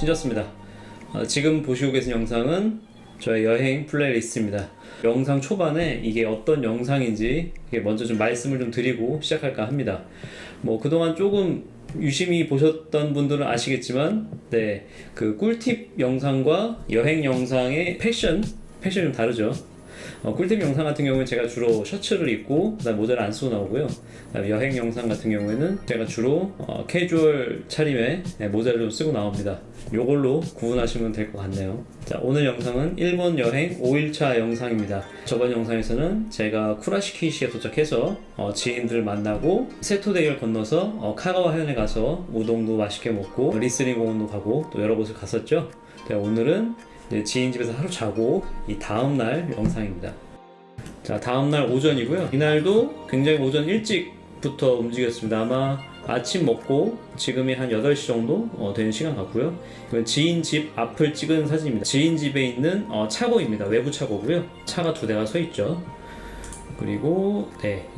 신졌습니다. 지금 보시고 계신 영상은 저의 여행 플레이리스트입니다. 영상 초반에 이게 어떤 영상인지 먼저 좀 말씀을 좀 드리고 시작할까 합니다. 그동안 조금 유심히 보셨던 분들은 아시겠지만, 그 꿀팁 영상과 여행 영상의 패션이 좀 다르죠. 꿀팁 영상 같은 경우는 제가 주로 셔츠를 입고 그다음 모자를 안 쓰고 나오고요. 여행 영상 같은 경우에는 제가 주로 캐주얼 차림에 모자를 좀 쓰고 나옵니다. 요걸로 구분하시면 될 것 같네요. 자, 오늘 영상은 일본 여행 5일차 영상입니다. 저번 영상에서는 제가 쿠라시키시에 도착해서 지인들을 만나고 세토데이를 건너서 카가와 해변에 가서 우동도 맛있게 먹고 리스링 공원도 가고 또 여러 곳을 갔었죠. 오늘은 지인 집에서 하루 자고 이 다음날 영상입니다. 자, 다음날 오전이고요. 이날도 굉장히 오전 일찍부터 움직였습니다. 아마 아침 먹고 지금이 한 8시 정도 되는 시간 같고요. 이건 지인 집 앞을 찍은 사진입니다. 지인 집에 있는 차고입니다. 외부 차고고요. 차가 2대가 서 있죠. 그리고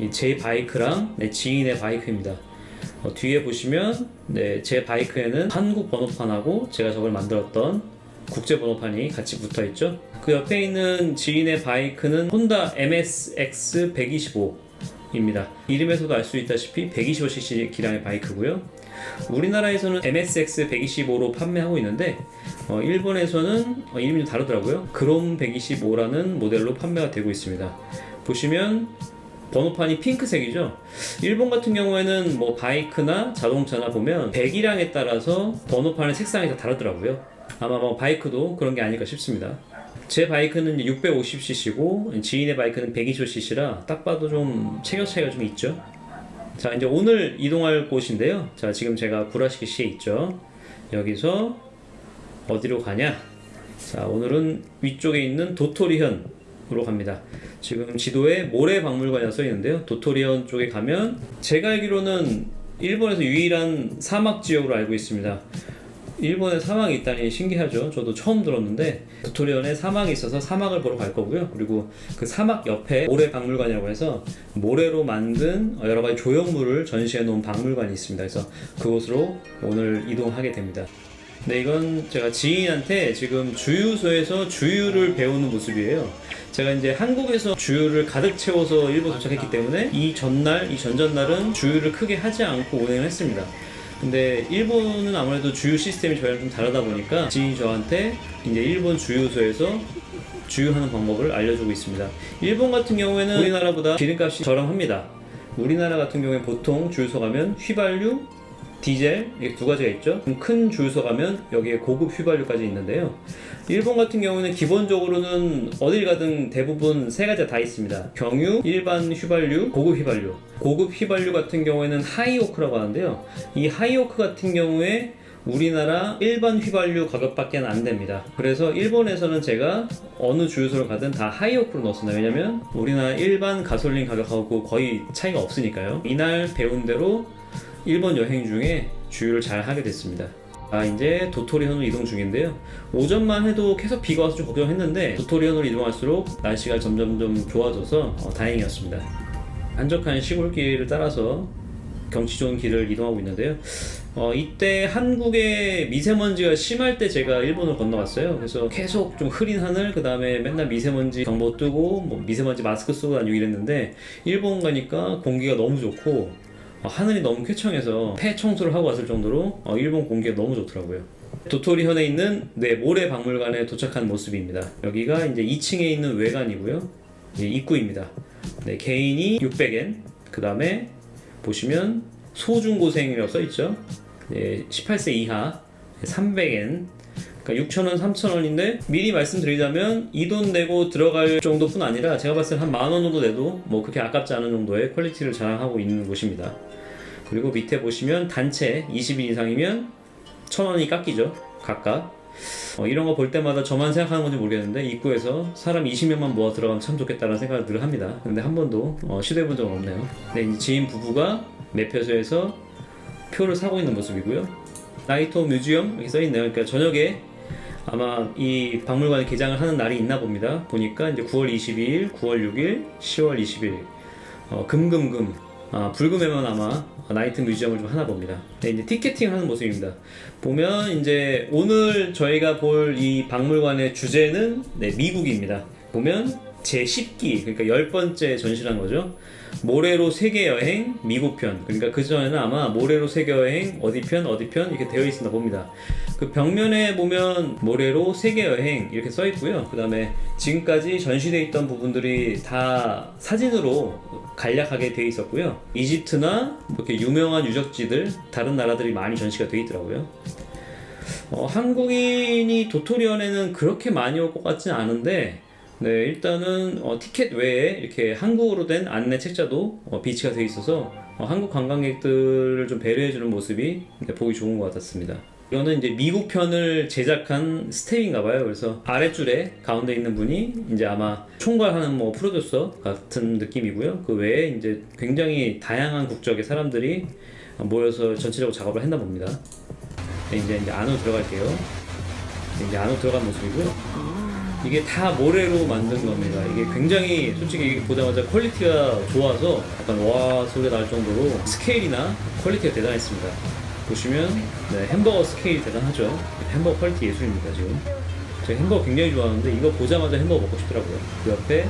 제 바이크랑 지인의 바이크입니다. 뒤에 보시면 제 바이크에는 한국 번호판하고 제가 저걸 만들었던 국제 번호판이 같이 붙어 있죠. 그 옆에 있는 지인의 바이크는 혼다 MSX 125입니다. 이름에서도 알 수 있다시피 125cc 기량의 바이크고요. 우리나라에서는 MSX 125로 판매하고 있는데 일본에서는 이름이 좀 다르더라고요. 그롬 125라는 모델로 판매가 되고 있습니다. 보시면 번호판이 핑크색이죠. 일본 같은 경우에는 바이크나 자동차나 보면 배기량에 따라서 번호판의 색상이 다 다르더라고요. 아마 바이크도 그런 게 아닐까 싶습니다. 제 바이크는 650cc고 지인의 바이크는 125cc라 딱 봐도 좀 체격 차이가 좀 있죠. 자, 이제 오늘 이동할 곳인데요. 자, 지금 제가 구라시키시에 있죠. 여기서 어디로 가냐? 자, 오늘은 위쪽에 있는 도토리현으로 갑니다. 지금 지도에 모래박물관이라고 써 있는데요. 도토리현 쪽에 가면 제가 알기로는 일본에서 유일한 사막 지역으로 알고 있습니다. 일본에 사막이 있다니 신기하죠. 저도 처음 들었는데 도토리현에 사막이 있어서 사막을 보러 갈 거고요. 그리고 그 사막 옆에 모래박물관이라고 해서 모래로 만든 여러 가지 조형물을 전시해 놓은 박물관이 있습니다. 그래서 그곳으로 오늘 이동하게 됩니다. 이건 제가 지인한테 지금 주유소에서 주유를 배우는 모습이에요. 제가 이제 한국에서 주유를 가득 채워서 일본 도착했기 때문에 이 전날, 이 전전날은 주유를 크게 하지 않고 운행을 했습니다. 근데 일본은 아무래도 주유 시스템이 저희랑 좀 다르다 보니까 지인이 저한테 이제 일본 주유소에서 주유하는 방법을 알려주고 있습니다. 일본 같은 경우에는 우리나라보다 기름값이 저렴합니다. 우리나라 같은 경우에 보통 주유소 가면 휘발유, 디젤 이렇게 2가지가 있죠. 큰 주유소 가면 여기에 고급 휘발유까지 있는데요. 일본 같은 경우는 기본적으로는 어딜 가든 대부분 3가지가 다 있습니다. 경유, 일반 휘발유, 고급 휘발유. 고급 휘발유 같은 경우에는 하이오크라고 하는데요. 이 하이오크 같은 경우에 우리나라 일반 휘발유 가격밖에 안 됩니다. 그래서 일본에서는 제가 어느 주유소를 가든 다 하이오크로 넣었습니다. 왜냐면 우리나라 일반 가솔린 가격하고 거의 차이가 없으니까요. 이날 배운 대로 일본 여행 중에 주유를 잘 하게 됐습니다. 이제 도토리현으로 이동 중인데요. 오전만 해도 계속 비가 와서 좀 걱정했는데 도토리현으로 이동할수록 날씨가 점점 좀 좋아져서 다행이었습니다. 한적한 시골길을 따라서 경치 좋은 길을 이동하고 있는데요. 이때 한국에 미세먼지가 심할 때 제가 일본을 건너갔어요. 그래서 계속 좀 흐린 하늘, 그 다음에 맨날 미세먼지 경보 뜨고 미세먼지 마스크 쓰고 다니고 이랬는데 일본 가니까 공기가 너무 좋고 하늘이 너무 쾌청해서 폐 청소를 하고 왔을 정도로 일본 공기가 너무 좋더라고요. 도토리현에 있는 모래박물관에 도착한 모습입니다. 여기가 이제 2층에 있는 외관이고요. 입구입니다. 개인이 600엔, 그 다음에 보시면 소중고생이라고 써있죠. 18세 이하 300엔, 그러니까 6,000원, 3,000원인데 미리 말씀드리자면 이 돈 내고 들어갈 정도뿐 아니라 제가 봤을 때 한 10,000원 정도 내도 그렇게 아깝지 않은 정도의 퀄리티를 자랑하고 있는 곳입니다. 그리고 밑에 보시면 단체 20인 이상이면 1,000원이 깎이죠. 각각. 이런 거 볼 때마다 저만 생각하는 건지 모르겠는데 입구에서 사람 20명만 모아 들어가면 참 좋겠다는 생각을 늘 합니다. 근데 한 번도 시도해본 적은 없네요. 이제 지인 부부가 매표소에서 표를 사고 있는 모습이고요. 나이토 뮤지엄 이렇게 써있네요. 그러니까 저녁에 아마 이 박물관에 개장을 하는 날이 있나 봅니다. 보니까 이제 9월 22일, 9월 6일, 10월 20일 금금금 불금에만 아마 나이트 뮤지엄을 좀 하나 봅니다. 네, 이제 티켓팅 하는 모습입니다. 보면 이제 오늘 저희가 볼 이 박물관의 주제는 미국입니다. 보면 제10기, 그러니까 10번째 전시란 거죠. 모래로 세계 여행 미국 편. 그러니까 그 전에는 아마 모래로 세계 여행 어디 편 이렇게 되어 있나 봅니다. 그 벽면에 보면 모래로 세계 여행 이렇게 써 있고요. 그 다음에 지금까지 전시되어 있던 부분들이 다 사진으로 간략하게 되어 있었고요. 이집트나 이렇게 유명한 유적지들, 다른 나라들이 많이 전시가 되어 있더라고요. 한국인이 도토리원에는 그렇게 많이 올 것 같지는 않은데, 네, 일단은 티켓 외에 이렇게 한국어로 된 안내 책자도 비치가 되어 있어서 한국 관광객들을 좀 배려해주는 모습이 보기 좋은 것 같았습니다. 이거는 이제 미국 편을 제작한 스텝인가봐요. 그래서 아랫줄에 가운데 있는 분이 이제 아마 총괄하는 뭐 프로듀서 같은 느낌이고요. 그 외에 이제 굉장히 다양한 국적의 사람들이 모여서 전체적으로 작업을 했나 봅니다. 네, 이제 안으로 들어갈게요. 이제 안으로 들어간 모습이고요. 이게 다 모래로 만든 겁니다. 이게 굉장히 솔직히 이게 보자마자 퀄리티가 좋아서 약간 와 소리가 날 정도로 스케일이나 퀄리티가 대단했습니다. 보시면 햄버거 스케일이 대단하죠. 햄버거 퀄리티 예술입니다. 지금 제가 햄버거 굉장히 좋아하는데 이거 보자마자 햄버거 먹고 싶더라고요. 그 옆에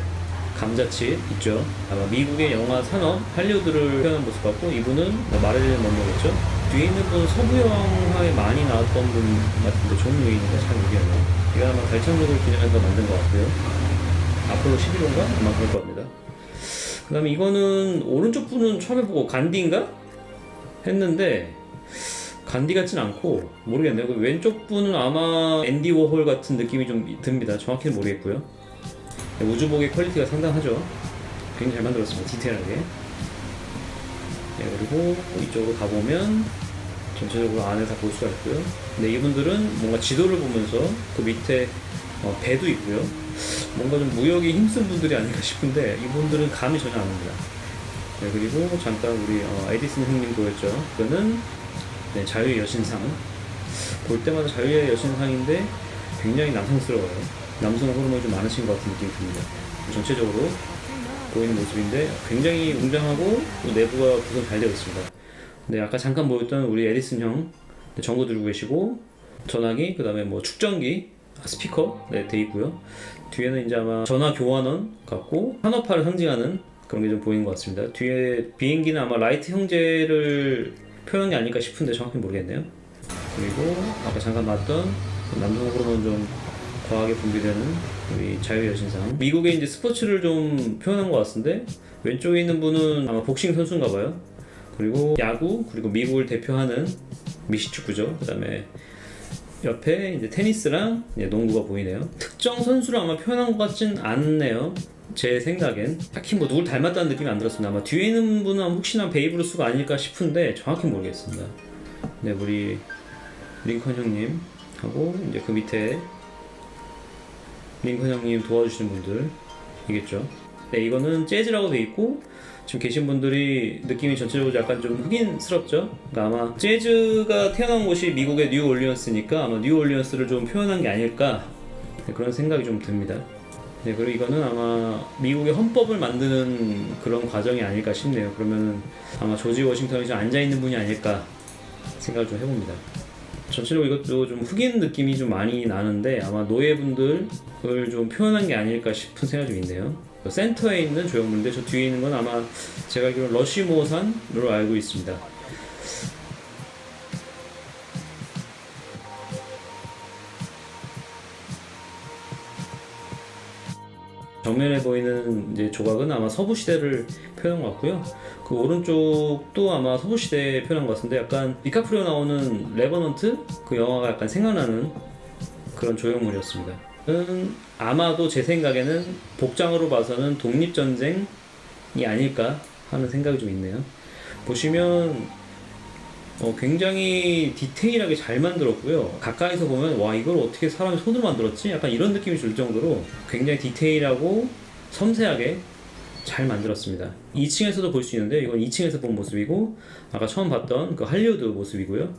감자칩 있죠. 아마 미국의 영화 산업 할리우드를 표현한 모습 같고, 이분은 마릴린 먼로겠죠. 뒤에 있는 분은 서부 영화에 많이 나왔던 분 같은데 존 웨인인가 잘 모르겠네요. 이거 아마 달창족을 기념해서 만든 것 같고요. 아폴로 11호인가? 아마 그럴 겁니다. 그 다음에 이거는 오른쪽 분은 처음 해보고 간디인가? 했는데 간디 같진 않고 모르겠네요. 그 왼쪽 분은 아마 앤디 워홀 같은 느낌이 좀 듭니다. 정확히는 모르겠고요. 우주복의 퀄리티가 상당하죠. 굉장히 잘 만들었습니다. 디테일하게. 네, 그리고 이쪽으로 가보면 전체적으로 안을 다 볼 수가 있고요. 근데 이분들은 뭔가 지도를 보면서 그 밑에 배도 있고요. 뭔가 좀 무역에 힘쓴 분들이 아닌가 싶은데 이분들은 감이 전혀 안 옵니다. 네, 그리고 잠깐 우리 에디슨 형님 보였죠. 그거는 자유의 여신상. 볼 때마다 자유의 여신상인데 굉장히 남성스러워요. 남성 호르몬이 좀 많으신 것 같은 느낌이 듭니다. 전체적으로 보이는 모습인데 굉장히 웅장하고 또 내부가 구성 잘 되어 있습니다. 네, 아까 잠깐 보였던 우리 에디슨 형 전구 들고 계시고 전화기, 그 다음에 뭐 축전기, 스피커 돼 있고요. 뒤에는 이제 아마 전화 교환원 같고 산업화를 상징하는 그런 게 좀 보이는 것 같습니다. 뒤에 비행기는 아마 라이트 형제를 표현한 게 아닐까 싶은데 정확히 모르겠네요. 그리고 아까 잠깐 봤던 남성 호르몬 좀 과하게 분비되는 우리 자유의 여신상. 미국의 이제 스포츠를 좀 표현한 것 같은데 왼쪽에 있는 분은 아마 복싱 선수인가 봐요. 그리고 야구, 그리고 미국을 대표하는 미식축구죠. 그 다음에 옆에 이제 테니스랑 이제 농구가 보이네요. 특정 선수를 아마 표현한 것 같진 않네요. 제 생각엔 딱히 뭐 누굴 닮았다는 느낌이 안 들었습니다. 아마 뒤에 있는 분은 혹시나 베이브루스가 아닐까 싶은데 정확히 모르겠습니다. 네, 우리 링컨 형님 하고 이제 그 밑에 링컨 형님 도와주시는 분들이겠죠. 네, 이거는 재즈라고 돼 있고 지금 계신 분들이 느낌이 전체적으로 약간 좀 흑인스럽죠. 그러니까 아마 재즈가 태어난 곳이 미국의 뉴올리언스니까 아마 뉴올리언스를 좀 표현한 게 아닐까, 그런 생각이 좀 듭니다. 네, 그리고 이거는 아마 미국의 헌법을 만드는 그런 과정이 아닐까 싶네요. 그러면 아마 조지 워싱턴이 좀 앉아있는 분이 아닐까 생각을 좀 해봅니다. 전체적으로 이것도 좀 흑인 느낌이 좀 많이 나는데 아마 노예분들을 좀 표현한 게 아닐까 싶은 생각이 좀 있네요. 센터에 있는 조형물인데 저 뒤에 있는 건 아마 제가 알기로 러시모산으로 알고 있습니다. 정면에 보이는 이제 조각은 아마 서부 시대를 표현한 것 같고요. 그 오른쪽도 아마 서부 시대에 표현한 것 같은데 약간 디카프리오 나오는 레버넌트 그 영화가 약간 생각나는 그런 조형물이었습니다. 아마도 제 생각에는 복장으로 봐서는 독립전쟁이 아닐까 하는 생각이 좀 있네요. 보시면 굉장히 디테일하게 잘 만들었고요. 가까이서 보면 와 이걸 어떻게 사람이 손으로 만들었지? 약간 이런 느낌이 들 정도로 굉장히 디테일하고 섬세하게 잘 만들었습니다. 2층에서도 볼 수 있는데 이건 2층에서 본 모습이고 아까 처음 봤던 그 할리우드 모습이고요.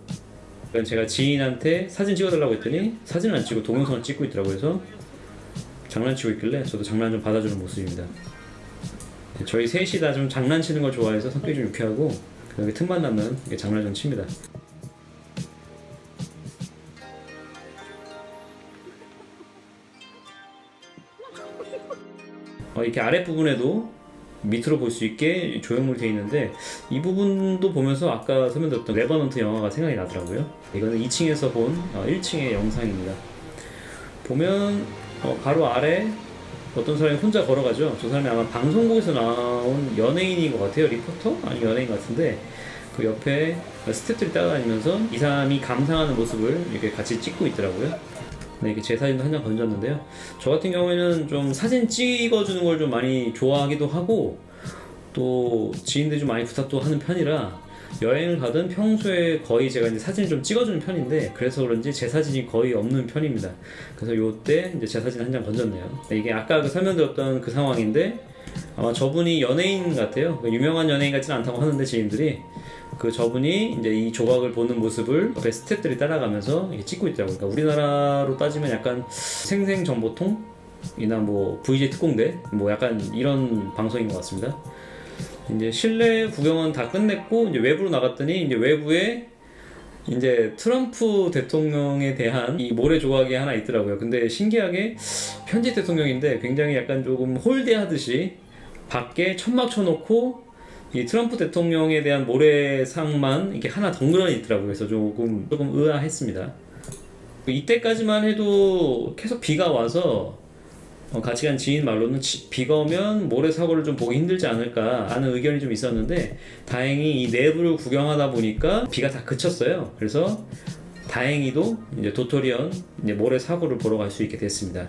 제가 지인한테 사진 찍어달라고 했더니 사진을 안 찍고 동영상을 찍고 있더라고요. 그래서 장난치고 있길래 저도 장난 좀 받아주는 모습입니다. 저희 셋이 다 좀 장난치는 걸 좋아해서 성격이 좀 유쾌하고 여기 틈만 나면 이렇게 장난을 좀 칩니다. 이렇게 아랫부분에도 밑으로 볼 수 있게 조형물이 되어 있는데 이 부분도 보면서 아까 설명드렸던 레버넌트 영화가 생각이 나더라고요. 이거는 2층에서 본 1층의 영상입니다. 보면 바로 아래 어떤 사람이 혼자 걸어가죠. 저 사람이 아마 방송국에서 나온 연예인인 것 같아요. 리포터? 아니 연예인 같은데 그 옆에 스태프들이 따라다니면서 이 사람이 감상하는 모습을 이렇게 같이 찍고 있더라고요. 네, 이렇게 제 사진도 한 장 건졌는데요. 저 같은 경우에는 좀 사진 찍어주는 걸 좀 많이 좋아하기도 하고 또 지인들이 좀 많이 부탁도 하는 편이라 여행을 가든 평소에 거의 제가 이제 사진을 좀 찍어주는 편인데 그래서 그런지 제 사진이 거의 없는 편입니다. 그래서 요때 이제 제 사진 한 장 건졌네요. 이게 아까 그 설명드렸던 그 상황인데 아마 저분이 연예인 같아요. 유명한 연예인 같지는 않다고 하는데 지인들이 그 저분이 이제 이 조각을 보는 모습을 옆에 스태프들이 따라가면서 이렇게 찍고 있더라고요. 그러니까 우리나라로 따지면 약간 생생정보통이나 뭐 VJ 특공대 뭐 약간 이런 방송인 것 같습니다. 이제 실내 구경은 다 끝냈고 이제 외부로 나갔더니 이제 외부에 이제 트럼프 대통령에 대한 이 모래 조각이 하나 있더라고요. 근데 신기하게 현직 대통령인데 굉장히 약간 조금 홀대하듯이 밖에 천막 쳐놓고 이 트럼프 대통령에 대한 모래상만 이렇게 하나 덩그러니 있더라고요. 그래서 조금 의아했습니다. 이때까지만 해도 계속 비가 와서 같이 간 지인 말로는 비가 오면 모래사고를 좀 보기 힘들지 않을까 하는 의견이 좀 있었는데 다행히 이 내부를 구경하다 보니까 비가 다 그쳤어요. 그래서 다행히도 이제 도토리언 이제 모래사고를 보러 갈 수 있게 됐습니다.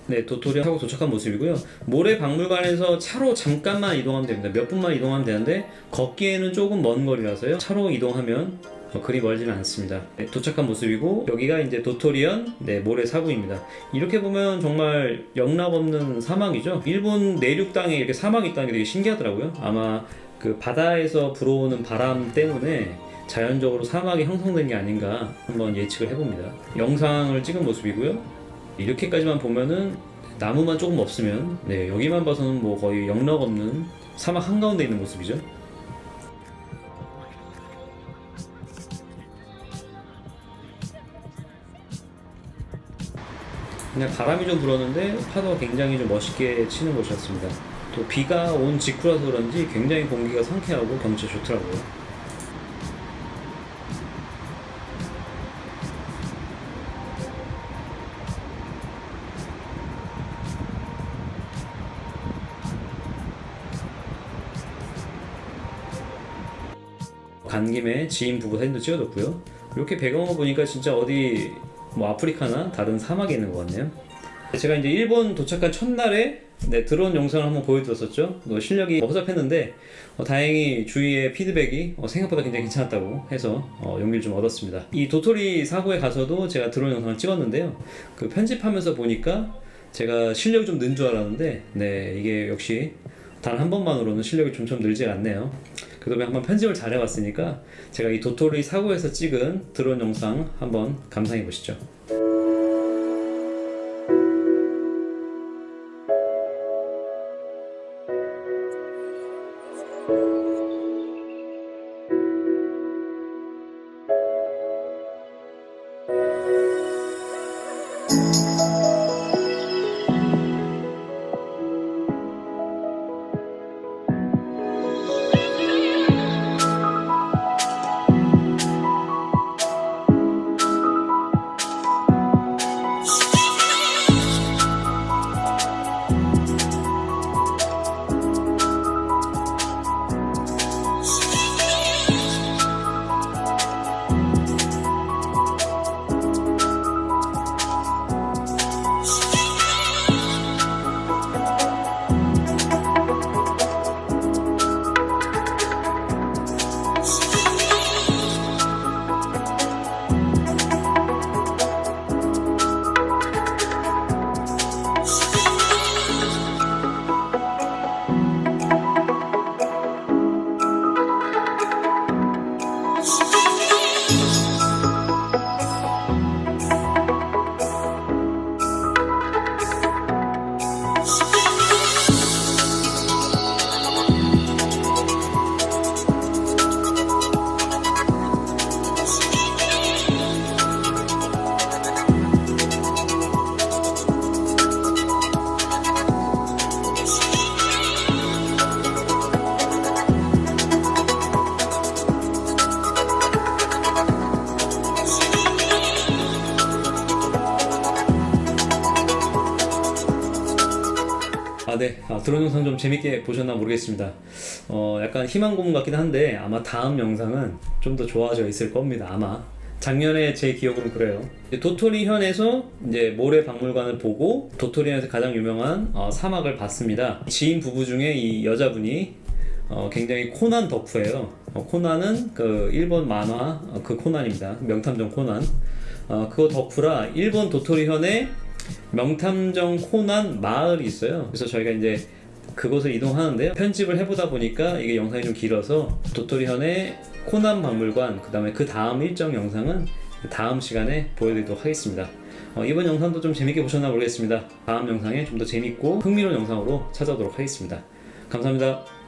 네, 도토리언 사고 도착한 모습이고요. 모래박물관에서 차로 잠깐만 이동하면 됩니다. 몇 분만 이동하면 되는데 걷기에는 조금 먼 거리라서요. 차로 이동하면 그리 멀지는 않습니다. 네, 도착한 모습이고 여기가 이제 도토리언 모래사구입니다. 이렇게 보면 정말 영락없는 사막이죠. 일본 내륙 땅에 이렇게 사막이 있다는 게 되게 신기하더라고요. 아마 그 바다에서 불어오는 바람 때문에 자연적으로 사막이 형성된 게 아닌가 한번 예측을 해봅니다. 영상을 찍은 모습이고요. 이렇게까지만 보면은 나무만 조금 없으면 여기만 봐서는 뭐 거의 영락없는 사막 한가운데 있는 모습이죠. 그냥 바람이 좀 불었는데 파도가 굉장히 좀 멋있게 치는 곳이었습니다. 또 비가 온 직후라서 그런지 굉장히 공기가 상쾌하고 경치 좋더라고요. 간 김에 지인 부부 사진도 찍어뒀고요. 이렇게 배경을 보니까 진짜 어디 뭐 아프리카나 다른 사막에 있는 것 같네요. 제가 이제 일본 도착한 첫날에 드론 영상을 한번 보여드렸었죠. 실력이 허접했는데 다행히 주위의 피드백이 생각보다 굉장히 괜찮았다고 해서 용기를 좀 얻었습니다. 이 도토리 사고에 가서도 제가 드론 영상을 찍었는데요. 그 편집하면서 보니까 제가 실력이 좀 는 줄 알았는데 이게 역시 단 한 번만으로는 실력이 좀 늘지 않네요. 그다음에 한번 편집을 잘 해봤으니까 제가 이 도토리 사고에서 찍은 드론 영상 한번 감상해 보시죠. 드론 영상 좀 재밌게 보셨나 모르겠습니다. 약간 희망 고문 같긴 한데 아마 다음 영상은 좀 더 좋아져 있을 겁니다. 아마 작년에 제 기억으로는 그래요. 도토리현에서 이제 모래 박물관을 보고 도토리현에서 가장 유명한 사막을 봤습니다. 지인 부부 중에 이 여자분이 굉장히 코난 덕후예요. 코난은 그 일본 만화 그 코난입니다. 명탐정 코난. 그거 덕후라 일본 도토리현에 명탐정 코난 마을이 있어요. 그래서 저희가 이제 그곳을 이동하는데요. 편집을 해보다 보니까 이게 영상이 좀 길어서 도토리현의 코난 박물관, 그 다음에 그 다음 일정 영상은 다음 시간에 보여드리도록 하겠습니다. 이번 영상도 좀 재밌게 보셨나 모르겠습니다. 다음 영상에 좀 더 재밌고 흥미로운 영상으로 찾아오도록 하겠습니다. 감사합니다.